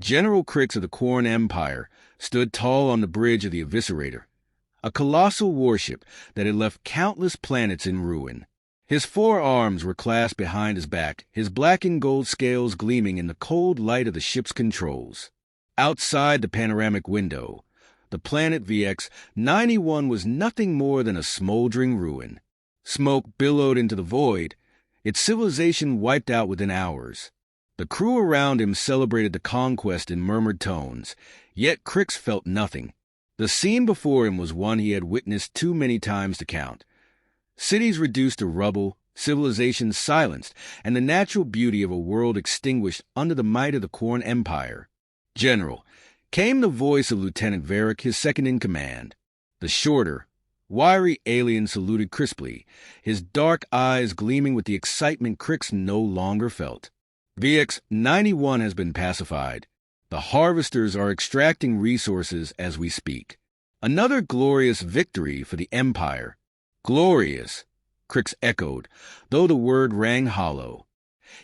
General Crix of the Corn Empire stood tall on the bridge of the Eviscerator, a colossal warship that had left countless planets in ruin. His 4 arms were clasped behind his back, his black and gold scales gleaming in the cold light of the ship's controls. Outside the panoramic window, the planet VX-91 was nothing more than a smoldering ruin. Smoke billowed into the void, its civilization wiped out within hours. The crew around him celebrated the conquest in murmured tones, yet Crix felt nothing. The scene before him was one he had witnessed too many times to count. Cities reduced to rubble, civilizations silenced, and the natural beauty of a world extinguished under the might of the Corn Empire. "General," came the voice of Lieutenant Varric, his second-in-command. The shorter, wiry alien saluted crisply, his dark eyes gleaming with the excitement Crix no longer felt. "VX-91 has been pacified. The harvesters are extracting resources as we speak. Another glorious victory for the Empire." "Glorious," Crix echoed, though the word rang hollow.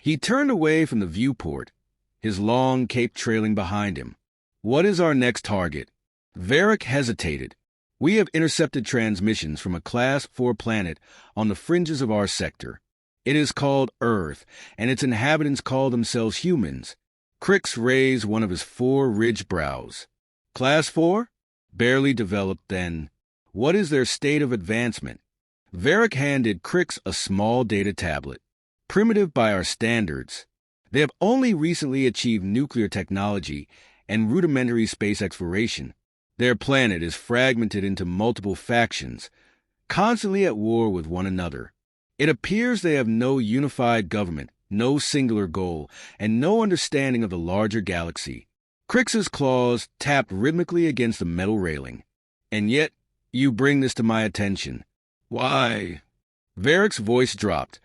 He turned away from the viewport, his long cape trailing behind him. "What is our next target?" Varric hesitated. "We have intercepted transmissions from a Class 4 planet on the fringes of our sector. It is called Earth, and its inhabitants call themselves humans." Crix raised one of his 4 ridged brows. "Class 4? Barely developed, then. What is their state of advancement?" Varric handed Crix a small data tablet. "Primitive by our standards. They have only recently achieved nuclear technology and rudimentary space exploration. Their planet is fragmented into multiple factions, constantly at war with one another. It appears they have no unified government, no singular goal, and no understanding of the larger galaxy." Crix's claws tapped rhythmically against the metal railing. "And yet, you bring this to my attention." "Why?" Varric's voice dropped,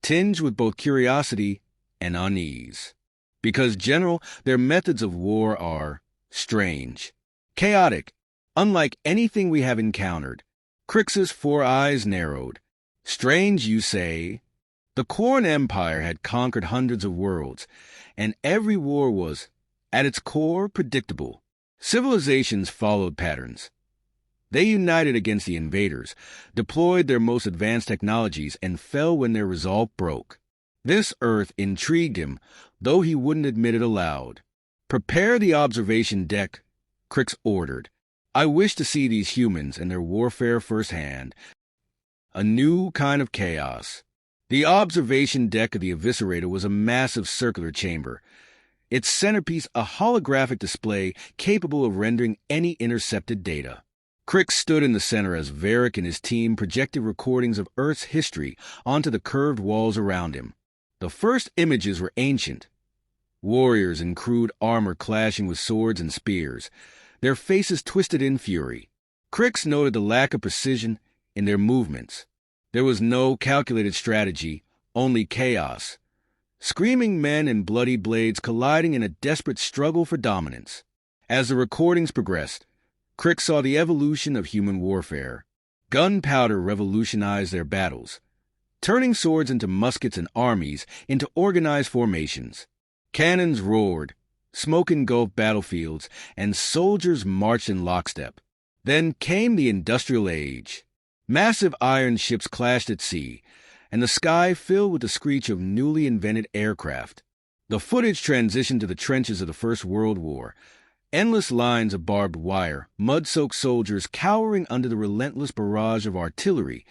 tinged with both curiosity and unease. "Because, General, their methods of war are strange, chaotic, unlike anything we have encountered." Crix's 4 eyes narrowed. "Strange, you say?" The Corn Empire had conquered hundreds of worlds, and every war was, at its core, predictable. Civilizations followed patterns. They united against the invaders, deployed their most advanced technologies, and fell when their resolve broke. This Earth intrigued him, though he wouldn't admit it aloud. "Prepare the observation deck," Crix ordered. "I wish to see these humans and their warfare firsthand. A new kind of chaos." The observation deck of the Eviscerator was a massive circular chamber, its centerpiece a holographic display capable of rendering any intercepted data. Crix stood in the center as Varric and his team projected recordings of Earth's history onto the curved walls around him. The first images were ancient. Warriors in crude armor clashing with swords and spears, their faces twisted in fury. Crix noted the lack of precision in their movements. There was no calculated strategy, only chaos. Screaming men and bloody blades colliding in a desperate struggle for dominance. As the recordings progressed, Crix saw the evolution of human warfare. Gunpowder revolutionized their battles, turning swords into muskets and armies into organized formations. Cannons roared, smoke engulfed battlefields, and soldiers marched in lockstep. Then came the Industrial Age. Massive iron ships clashed at sea, and the sky filled with the screech of newly invented aircraft. The footage transitioned to the trenches of the First World War. Endless lines of barbed wire, mud-soaked soldiers cowering under the relentless barrage of artillery,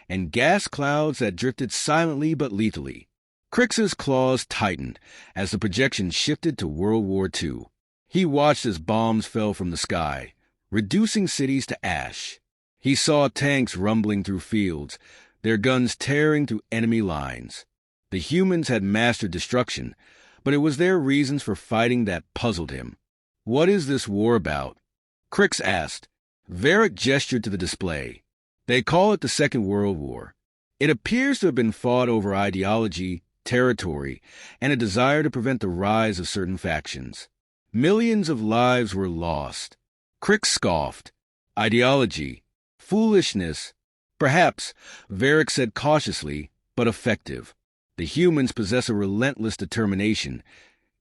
and gas clouds that drifted silently but lethally. Crix's claws tightened as the projection shifted to World War II. He watched as bombs fell from the sky, reducing cities to ash. He saw tanks rumbling through fields, their guns tearing through enemy lines. The humans had mastered destruction, but it was their reasons for fighting that puzzled him. "What is this war about?" Crix asked. Varric gestured to the display. "They call it the Second World War. It appears to have been fought over ideology, territory, and a desire to prevent the rise of certain factions. Millions of lives were lost." Crix scoffed. "Ideology, foolishness, perhaps," Varric said cautiously, "but effective. The humans possess a relentless determination,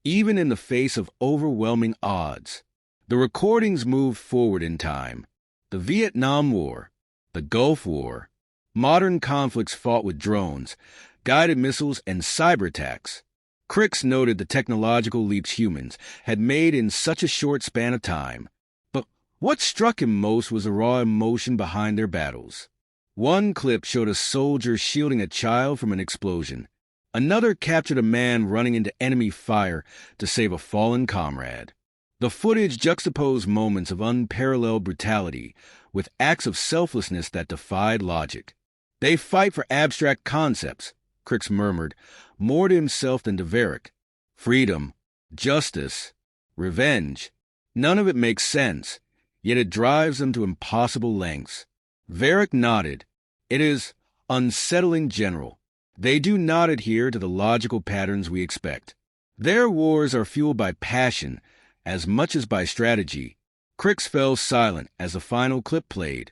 even in the face of overwhelming odds. The recordings moved forward in time. The Vietnam War, the Gulf War, modern conflicts fought with drones, guided missiles, and cyber attacks. Crix noted the technological leaps humans had made in such a short span of time. But what struck him most was the raw emotion behind their battles. One clip showed a soldier shielding a child from an explosion. Another captured a man running into enemy fire to save a fallen comrade. The footage juxtaposed moments of unparalleled brutality with acts of selflessness that defied logic. "They fight for abstract concepts," Crix murmured, more to himself than to Varric. "Freedom, justice, revenge. None of it makes sense, yet it drives them to impossible lengths." Varric nodded. "It is unsettling, General. They do not adhere to the logical patterns we expect. Their wars are fueled by passion as much as by strategy." Crix fell silent as the final clip played.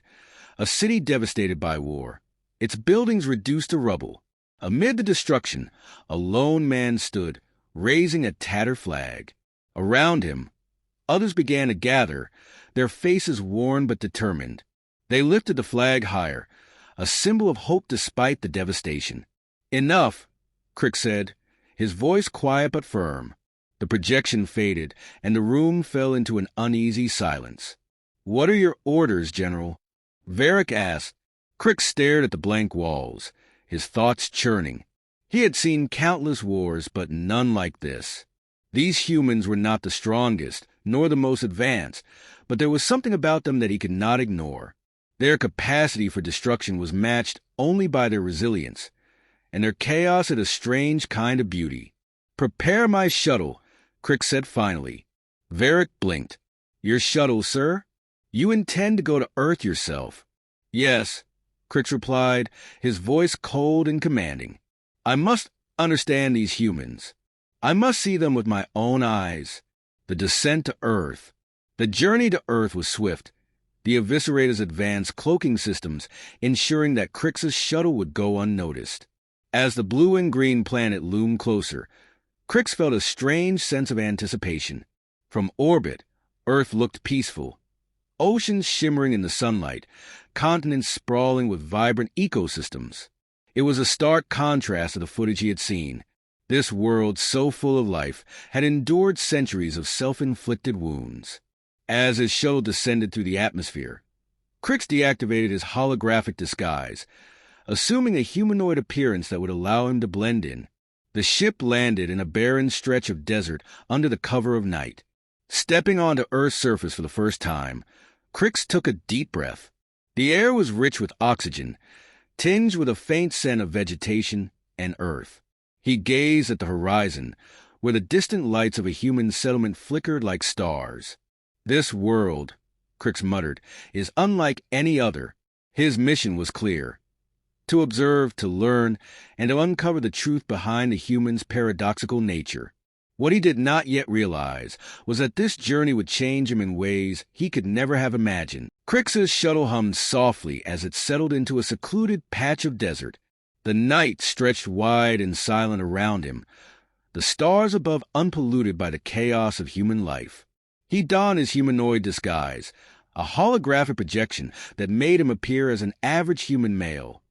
A city devastated by war, its buildings reduced to rubble. Amid the destruction, a lone man stood, raising a tattered flag. Around him, others began to gather, their faces worn but determined. They lifted the flag higher, a symbol of hope despite the devastation. "Enough," Crix said, his voice quiet but firm. The projection faded, and the room fell into an uneasy silence. "What are your orders, General?" Varric asked. Crix stared at the blank walls, his thoughts churning. He had seen countless wars, but none like this. These humans were not the strongest, nor the most advanced, but there was something about them that he could not ignore. Their capacity for destruction was matched only by their resilience, and their chaos had a strange kind of beauty. "Prepare my shuttle," Crix said finally. Varric blinked. "Your shuttle, sir? You intend to go to Earth yourself?" "Yes," Crix replied, his voice cold and commanding. "I must understand these humans. I must see them with my own eyes. The descent to Earth." The journey to Earth was swift. The Eviscerators advanced cloaking systems, ensuring that Crix's shuttle would go unnoticed. As the blue and green planet loomed closer, Crix felt a strange sense of anticipation. From orbit, Earth looked peaceful. Oceans shimmering in the sunlight, continents sprawling with vibrant ecosystems. It was a stark contrast to the footage he had seen. This world, so full of life, had endured centuries of self-inflicted wounds. As his shuttle descended through the atmosphere, Crix deactivated his holographic disguise, assuming a humanoid appearance that would allow him to blend in. The ship landed in a barren stretch of desert under the cover of night. Stepping onto Earth's surface for the first time, Crix took a deep breath. The air was rich with oxygen, tinged with a faint scent of vegetation and earth. He gazed at the horizon, where the distant lights of a human settlement flickered like stars. "This world," Crix muttered, "is unlike any other." His mission was clear: to observe, to learn, and to uncover the truth behind the human's paradoxical nature. What he did not yet realize was that this journey would change him in ways he could never have imagined. Crix's shuttle hummed softly as it settled into a secluded patch of desert. The night stretched wide and silent around him, the stars above unpolluted by the chaos of human life. He donned his humanoid disguise, a holographic projection that made him appear as an average human male.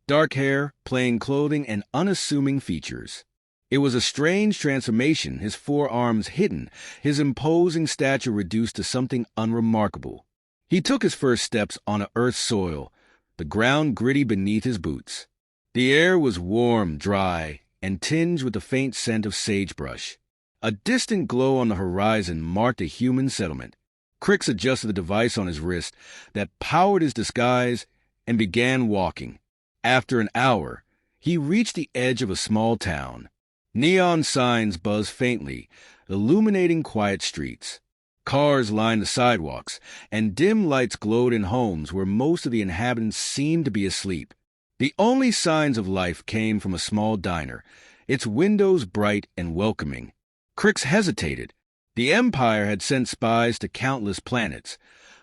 Dark hair, plain clothing, and unassuming features. It was a strange transformation, his forearms hidden, his imposing stature reduced to something unremarkable. He took his first steps on Earth's soil, the ground gritty beneath his boots. The air was warm, dry, and tinged with the faint scent of sagebrush. A distant glow on the horizon marked a human settlement. Crix adjusted the device on his wrist that powered his disguise and began walking. After an hour, he reached the edge of a small town. Neon signs buzzed faintly, illuminating quiet streets. Cars lined the sidewalks, and dim lights glowed in homes where most of the inhabitants seemed to be asleep. The only signs of life came from a small diner, its windows bright and welcoming. Crix hesitated. The Empire had sent spies to countless planets,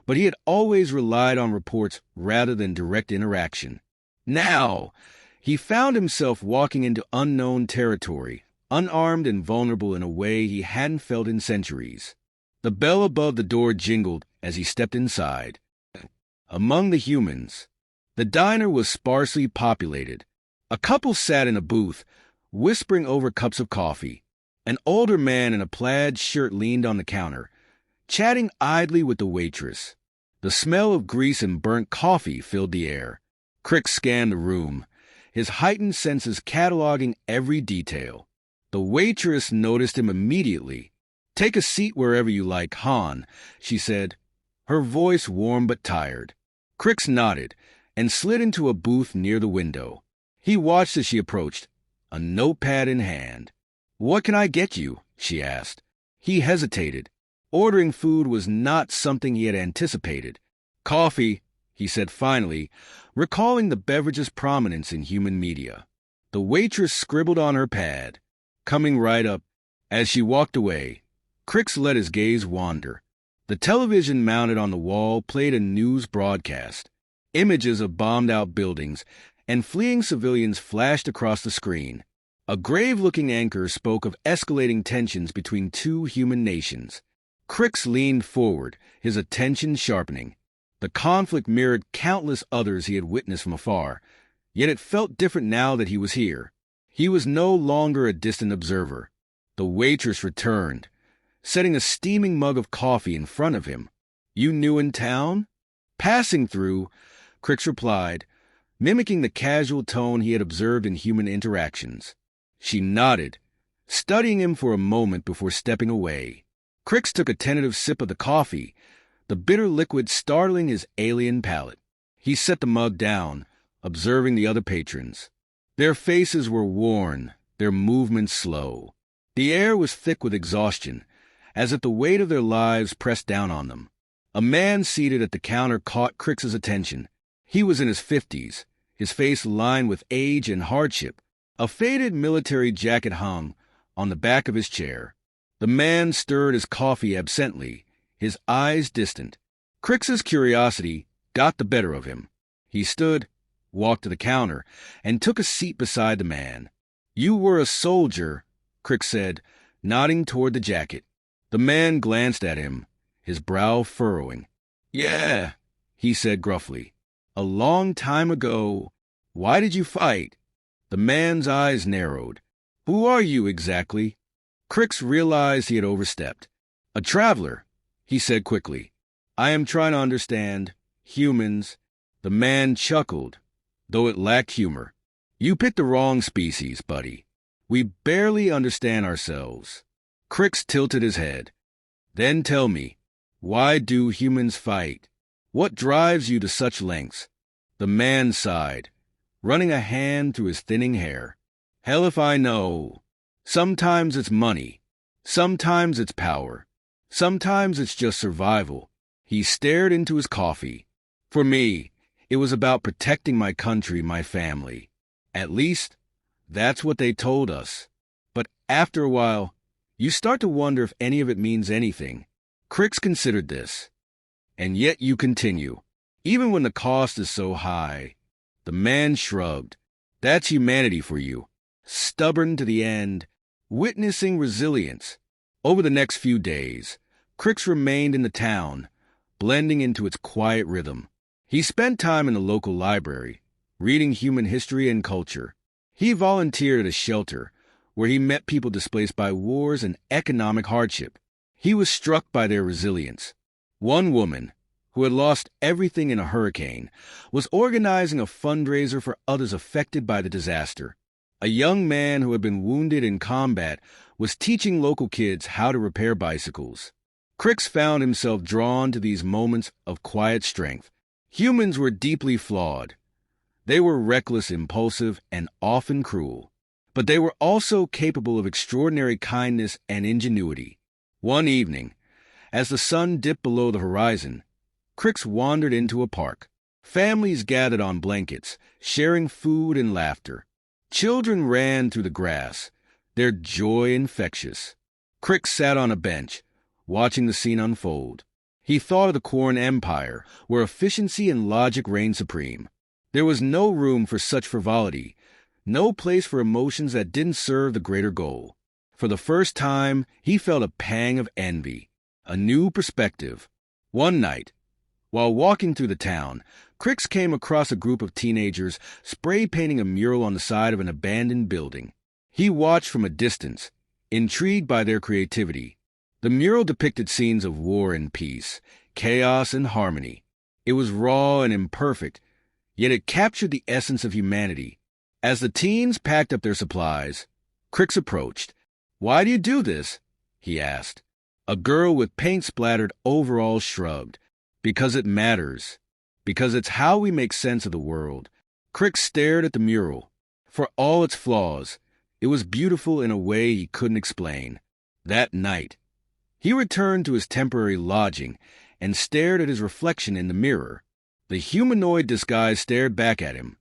but he had always relied on reports rather than direct interaction. Now, he found himself walking into unknown territory, unarmed and vulnerable in a way he hadn't felt in centuries. The bell above the door jingled as he stepped inside. Among the humans, the diner was sparsely populated. A couple sat in a booth, whispering over cups of coffee. An older man in a plaid shirt leaned on the counter, chatting idly with the waitress. The smell of grease and burnt coffee filled the air. Crick scanned the room, his heightened senses cataloging every detail. The waitress noticed him immediately. "Take a seat wherever you like, Han," she said, her voice warm but tired. Crick nodded and slid into a booth near the window. He watched as she approached, a notepad in hand. "What can I get you?" she asked. He hesitated. Ordering food was not something he had anticipated. "Coffee," he said finally, recalling the beverage's prominence in human media. The waitress scribbled on her pad, coming right up. As she walked away, Crick let his gaze wander. The television mounted on the wall played a news broadcast. Images of bombed-out buildings and fleeing civilians flashed across the screen. A grave-looking anchor spoke of escalating tensions between two human nations. Crick leaned forward, his attention sharpening. The conflict mirrored countless others he had witnessed from afar, yet it felt different now that he was here. He was no longer a distant observer. The waitress returned, setting a steaming mug of coffee in front of him. "You new in town?" "Passing through," Crick replied, mimicking the casual tone he had observed in human interactions. She nodded, studying him for a moment before stepping away. Crick took a tentative sip of the coffee, the bitter liquid startling his alien palate. He set the mug down, observing the other patrons. Their faces were worn, their movements slow. The air was thick with exhaustion, as if the weight of their lives pressed down on them. A man seated at the counter caught Crick's attention. He was in his 50s, his face lined with age and hardship. A faded military jacket hung on the back of his chair. The man stirred his coffee absently, his eyes distant. Crick's curiosity got the better of him. He stood, walked to the counter, and took a seat beside the man. "You were a soldier," Crick said, nodding toward the jacket. The man glanced at him, his brow furrowing. "Yeah," he said gruffly. "A long time ago. Why did you fight?" The man's eyes narrowed. "Who are you exactly?" Crick realized he had overstepped. "A traveler," he said quickly. "I am trying to understand humans." The man chuckled, though it lacked humor. "You picked the wrong species, buddy. We barely understand ourselves." Crick tilted his head. "Then tell me, why do humans fight? What drives you to such lengths?" The man sighed, running a hand through his thinning hair. "Hell if I know. Sometimes it's money. Sometimes it's power. Sometimes it's just survival." He stared into his coffee. "For me, it was about protecting my country, my family. At least, that's what they told us. But after a while, you start to wonder if any of it means anything." Crick considered this. "And yet you continue, even when the cost is so high." The man shrugged. "That's humanity for you. Stubborn to the end, witnessing resilience." Over the next few days, Crick remained in the town, blending into its quiet rhythm. He spent time in the local library, reading human history and culture. He volunteered at a shelter, where he met people displaced by wars and economic hardship. He was struck by their resilience. One woman, who had lost everything in a hurricane, was organizing a fundraiser for others affected by the disaster. A young man who had been wounded in combat was teaching local kids how to repair bicycles. Crick found himself drawn to these moments of quiet strength. Humans were deeply flawed. They were reckless, impulsive, and often cruel. But they were also capable of extraordinary kindness and ingenuity. One evening, as the sun dipped below the horizon, Crick wandered into a park. Families gathered on blankets, sharing food and laughter. Children ran through the grass, their joy infectious. Crick sat on a bench, watching the scene unfold. He thought of the Corn Empire, where efficiency and logic reigned supreme. There was no room for such frivolity, no place for emotions that didn't serve the greater goal. For the first time, he felt a pang of envy, a new perspective. One night, while walking through the town, Crix came across a group of teenagers spray painting a mural on the side of an abandoned building. He watched from a distance, intrigued by their creativity. The mural depicted scenes of war and peace, chaos and harmony. It was raw and imperfect, yet it captured the essence of humanity. As the teens packed up their supplies, Crix approached. "Why do you do this?" he asked. A girl with paint-splattered overalls shrugged. "Because it matters. Because it's how we make sense of the world." Crix stared at the mural. For all its flaws, it was beautiful in a way he couldn't explain. That night, he returned to his temporary lodging and stared at his reflection in the mirror. The humanoid disguise stared back at him,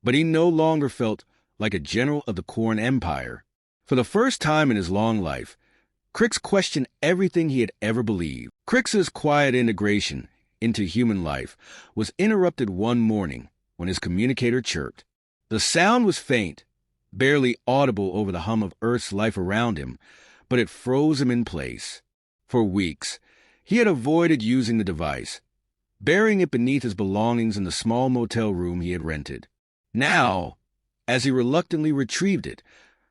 but he no longer felt like a general of the Corn Empire. For the first time in his long life, Crix questioned everything he had ever believed. Crix's quiet integration into human life was interrupted one morning when his communicator chirped. The sound was faint, barely audible over the hum of Earth's life around him, but it froze him in place. For weeks, he had avoided using the device, burying it beneath his belongings in the small motel room he had rented. Now, as he reluctantly retrieved it,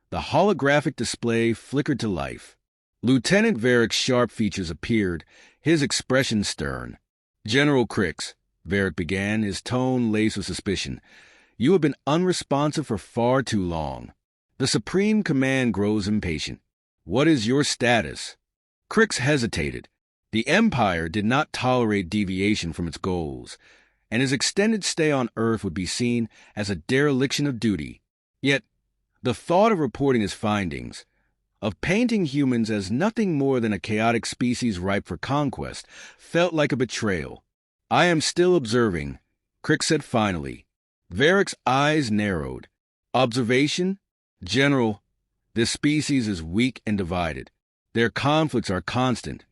the holographic display flickered to life. Lieutenant Varric's sharp features appeared, his expression stern. "General Crix," Varric began, his tone laced with suspicion, "you have been unresponsive for far too long. The Supreme Command grows impatient. What is your status?" Crix hesitated. The Empire did not tolerate deviation from its goals, and his extended stay on Earth would be seen as a dereliction of duty. Yet, the thought of reporting his findings, of painting humans as nothing more than a chaotic species ripe for conquest, felt like a betrayal. "I am still observing," Crix said finally. Varric's eyes narrowed. "Observation? General, this species is weak and divided. Their conflicts are constant,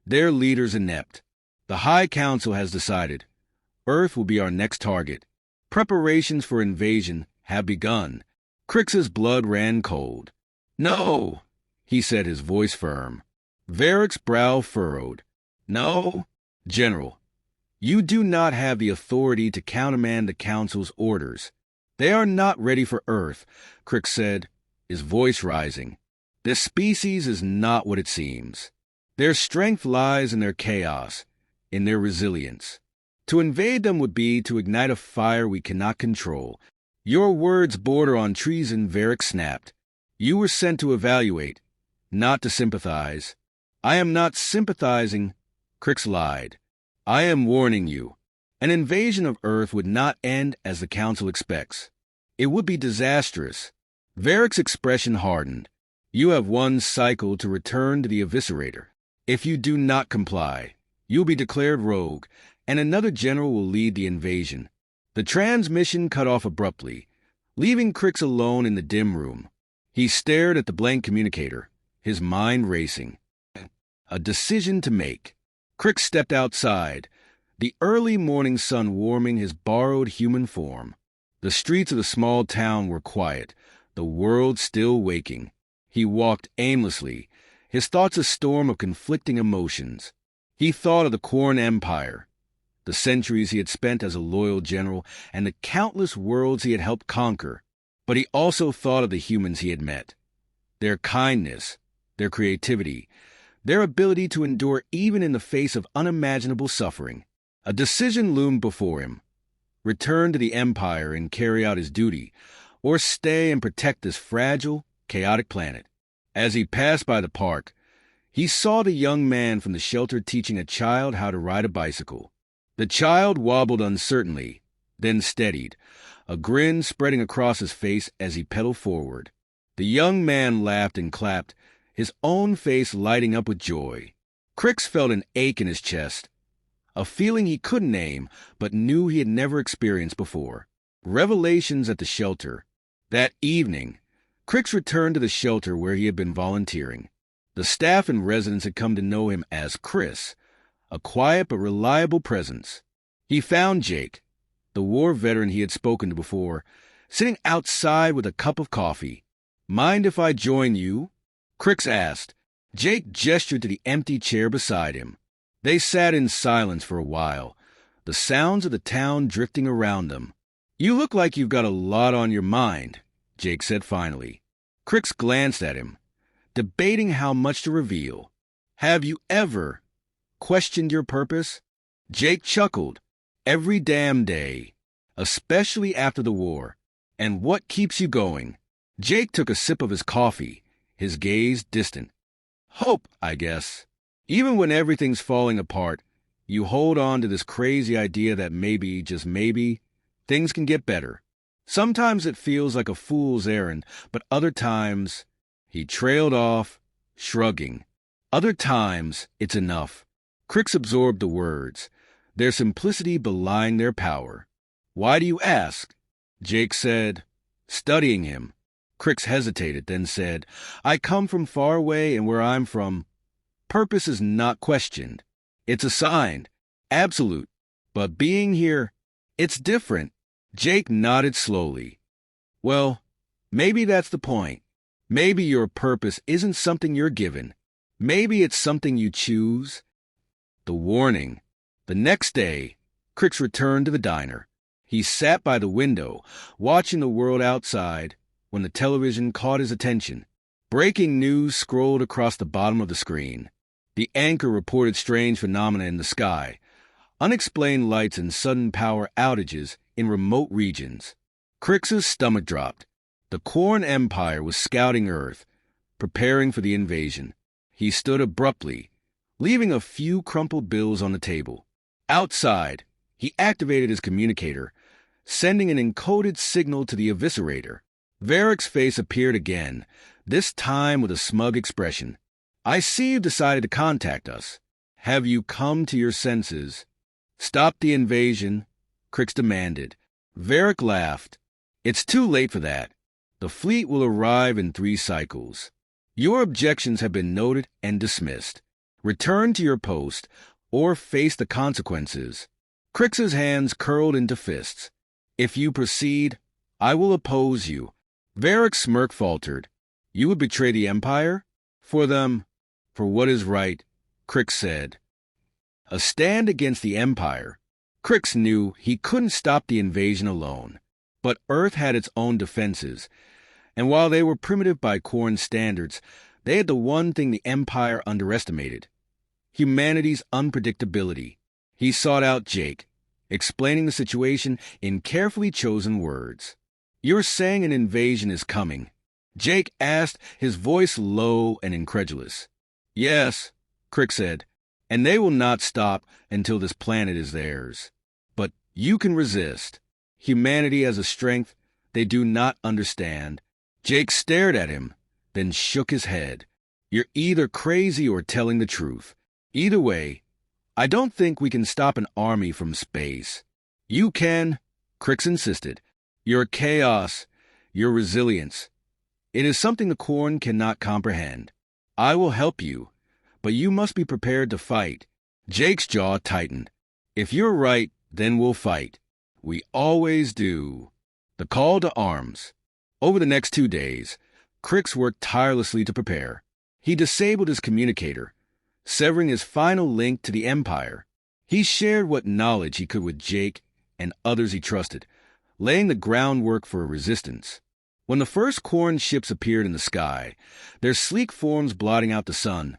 their leaders inept. The High Council has decided Earth will be our next target. Preparations for invasion have begun." Crix's blood ran cold. "No," he said, his voice firm. Varric's brow furrowed. "No, General, you do not have the authority to countermand the Council's orders. They are not ready for Earth," Crix said, his voice rising. "This species is not what it seems. Their strength lies in their chaos, in their resilience. To invade them would be to ignite a fire we cannot control." "Your words border on treason," Varric snapped. "You were sent to evaluate, not to sympathize." "I am not sympathizing," Crix lied. "I am warning you. An invasion of Earth would not end as the Council expects. It would be disastrous." Varric's expression hardened. "You have one cycle to return to the Eviscerator. If you do not comply, you'll be declared rogue, and another general will lead the invasion." The transmission cut off abruptly, leaving Crix alone in the dim room. He stared at the blank communicator, his mind racing. A decision to make. Crix stepped outside, the early morning sun warming his borrowed human form. The streets of the small town were quiet, the world still waking. He walked aimlessly, his thoughts a storm of conflicting emotions. He thought of the Corn Empire, the centuries he had spent as a loyal general, and the countless worlds he had helped conquer. But he also thought of the humans he had met, their kindness, their creativity, their ability to endure even in the face of unimaginable suffering. A decision loomed before him: return to the Empire and carry out his duty, or stay and protect this fragile, chaotic planet. As he passed by the park, he saw the young man from the shelter teaching a child how to ride a bicycle. The child wobbled uncertainly, then steadied, a grin spreading across his face as he pedaled forward. The young man laughed and clapped, his own face lighting up with joy. Crix felt an ache in his chest, a feeling he couldn't name but knew he had never experienced before. Revelations at the shelter. That evening, Crix returned to the shelter where he had been volunteering. The staff and residents had come to know him as Chris, a quiet but reliable presence. He found Jake, the war veteran he had spoken to before, sitting outside with a cup of coffee. "Mind if I join you?" Crix asked. Jake gestured to the empty chair beside him. They sat in silence for a while, the sounds of the town drifting around them. You look like you've got a lot on your mind, Jake said finally. Crix glanced at him, debating how much to reveal. Have you ever questioned your purpose? Jake chuckled. Every damn day, especially after the war. And what keeps you going? Jake took a sip of his coffee, his gaze distant. Hope, I guess. Even when everything's falling apart, you hold on to this crazy idea that maybe, just maybe, things can get better. Sometimes it feels like a fool's errand, but other times, he trailed off, shrugging. Other times, it's enough. Crix absorbed the words, their simplicity belying their power. Why do you ask? Jake said, studying him. Crix hesitated, then said, I come from far away, and where I'm from, purpose is not questioned. It's assigned, absolute. But being here, it's different. Jake nodded slowly. Well, maybe that's the point. Maybe your purpose isn't something you're given. Maybe it's something you choose. The warning. The next day, Crix returned to the diner. He sat by the window, watching the world outside, when the television caught his attention. Breaking news scrolled across the bottom of the screen. The anchor reported strange phenomena in the sky, unexplained lights and sudden power outages in remote regions. Crix's stomach dropped. The Corn Empire was scouting Earth, preparing for the invasion. He stood abruptly, leaving a few crumpled bills on the table. Outside, he activated his communicator, sending an encoded signal to the eviscerator. Varric's face appeared again, this time with a smug expression. I see you've decided to contact us. Have you come to your senses? Stop the invasion, Crix demanded. Varric laughed. It's too late for that. The fleet will arrive in 3 cycles. Your objections have been noted and dismissed. Return to your post, or face the consequences. Crix's hands curled into fists. If you proceed, I will oppose you. Varric's smirk faltered. You would betray the Empire? For them, for what is right, Crix said. A stand against the Empire. Crix knew he couldn't stop the invasion alone. But Earth had its own defenses, and while they were primitive by Corn standards, they had the one thing the Empire underestimated: humanity's unpredictability. He sought out Jake, explaining the situation in carefully chosen words. You're saying an invasion is coming? Jake asked, his voice low and incredulous. Yes, Crix said, and they will not stop until this planet is theirs. But you can resist. Humanity has a strength they do not understand. Jake stared at him, then shook his head. You're either crazy or telling the truth. Either way, I don't think we can stop an army from space. You can, Crix insisted. Your chaos, your resilience. It is something the Corn cannot comprehend. I will help you, but you must be prepared to fight. Jake's jaw tightened. If you're right, then we'll fight. We always do. The call to arms. Over the next 2 days, Crix worked tirelessly to prepare. He disabled his communicator, severing his final link to the Empire. He shared what knowledge he could with Jake and others he trusted, laying the groundwork for a resistance. When the first Corn ships appeared in the sky, their sleek forms blotting out the sun,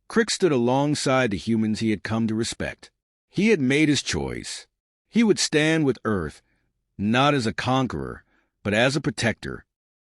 Crix stood alongside the humans he had come to respect. He had made his choice. He would stand with Earth, not as a conqueror, but as a protector.